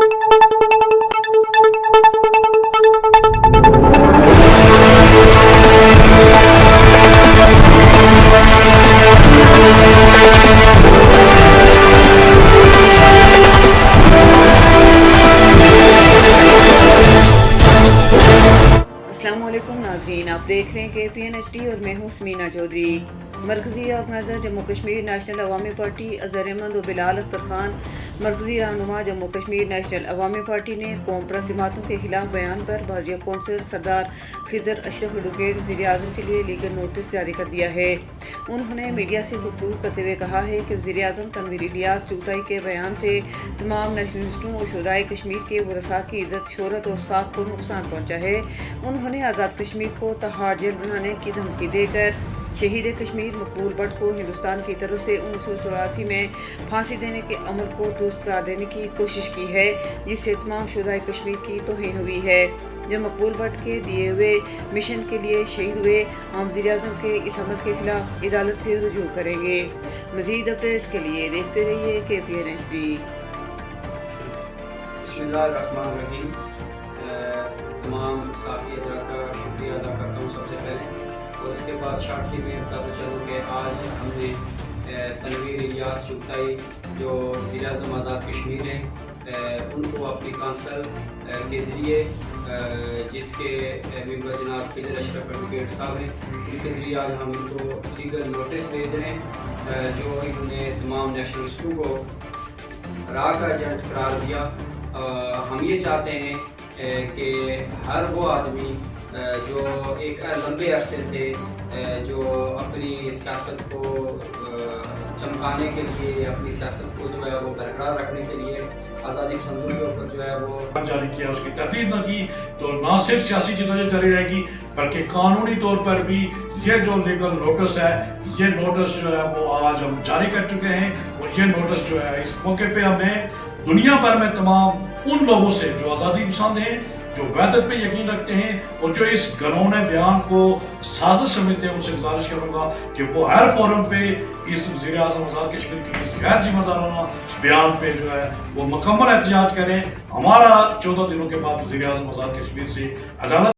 अस्सलामुअलैकुम नाज़रीन, आप देख रहे हैं KPN HD और मैं हूँ समीना चौधरी। मरकज़ी ऑर्गेनाइज़र जम्मू कश्मीर नेशनल अवामी पार्टी अज़हर अहमद और बिलाल अख्तर खान, मरकज़ी रहनुमा जम्मू कश्मीर नेशनल अवामी पार्टी ने कौम परस्त जमातों के खिलाफ बयान पर भाजिया कौंसिल सरदार खिज़र अशरफ एडवोकेट वज़ीर-ए-आज़म के लिए लीगल नोटिस जारी कर दिया है। उन्होंने मीडिया से गुफ्तगू करते हुए कहा है कि वज़ीर-ए-आज़म तनवीर इलियास चुगताई के बयान से तमाम नेशनलिस्टों और शुहदाए कश्मीर के वरसा की इज़्ज़त, शोहरत और साख को नुकसान पहुँचा है। उन्होंने आज़ाद कश्मीर को तहाड़ जेल बनाने की धमकी देकर शहीद कश्मीर मकबूल भट्ट को हिंदुस्तान की तरफ से 1984 में फांसी देने के अमल को दुरुस्त करार देने की कोशिश की है, जिससे तमाम शुहदाए कश्मीर की तौहीन हुई है। जब मकबूल भट्ट के दिए हुए मिशन के लिए शहीद हुए, हम वज़ीर-ए-आज़म के इस अमल के खिलाफ अदालत से रुजू करेंगे। मज़ीद अपडेट्स के लिए देखते रहिए KPN HD। बिस्मिल्लाहिर्रहमानिर्रहीम। तमाम साथी हज़रात का शुक्रिया अदा करता हूँ सबसे पहले, और उसके बाद शॉर्टली मैं बताता चलूँ कि आज हमने तनवीर इलियास चुगताई जो वज़ीर-ए-आज़म आज़ाद कश्मीर हैं, उनको अपनी काउंसिल के ज़रिए, जिसके मेंबर जनाब खिज़र अशरफ एडवोकेट साहब हैं, उनके ज़रिए आज हम उनको लीगल नोटिस भेज रहे हैं, जो इन्होंने तमाम नेशनलिस्टों को राह का एजेंट करार दिया। हम ये चाहते हैं कि हर वो आदमी जो एक लंबे अरसे से जो अपनी सियासत को चमकाने के लिए, अपनी सियासत को जो है वो बरकरार रखने के लिए आज़ादी पसंदों के ऊपर जो है वो जारी किया, उसकी तरतीब न की तो ना सिर्फ सियासी जिद्दोजहद जारी रहेगी बल्कि कानूनी तौर पर भी ये जो लीगल नोटिस है, ये नोटिस जो है वो आज हम जारी कर चुके हैं। और ये नोटिस जो है इस मौके पे हमने दुनिया भर में तमाम उन लोगों से जो आज़ादी पसंद हैं, जो वहदत पे यकीन रखते हैं और जो इस घिनौने बयान को साजिश समझते हैं, उनसे गुजारिश करूंगा कि वो हर फोरम पे इस वज़ीर-ए-आज़म आज़ाद कश्मीर की इस गैर जिम्मेदाराना बयान पे जो है वो मुकम्मल एहतजाज करें। हमारा 14 दिनों के बाद वज़ीर-ए-आज़म आज़ाद कश्मीर से अदालत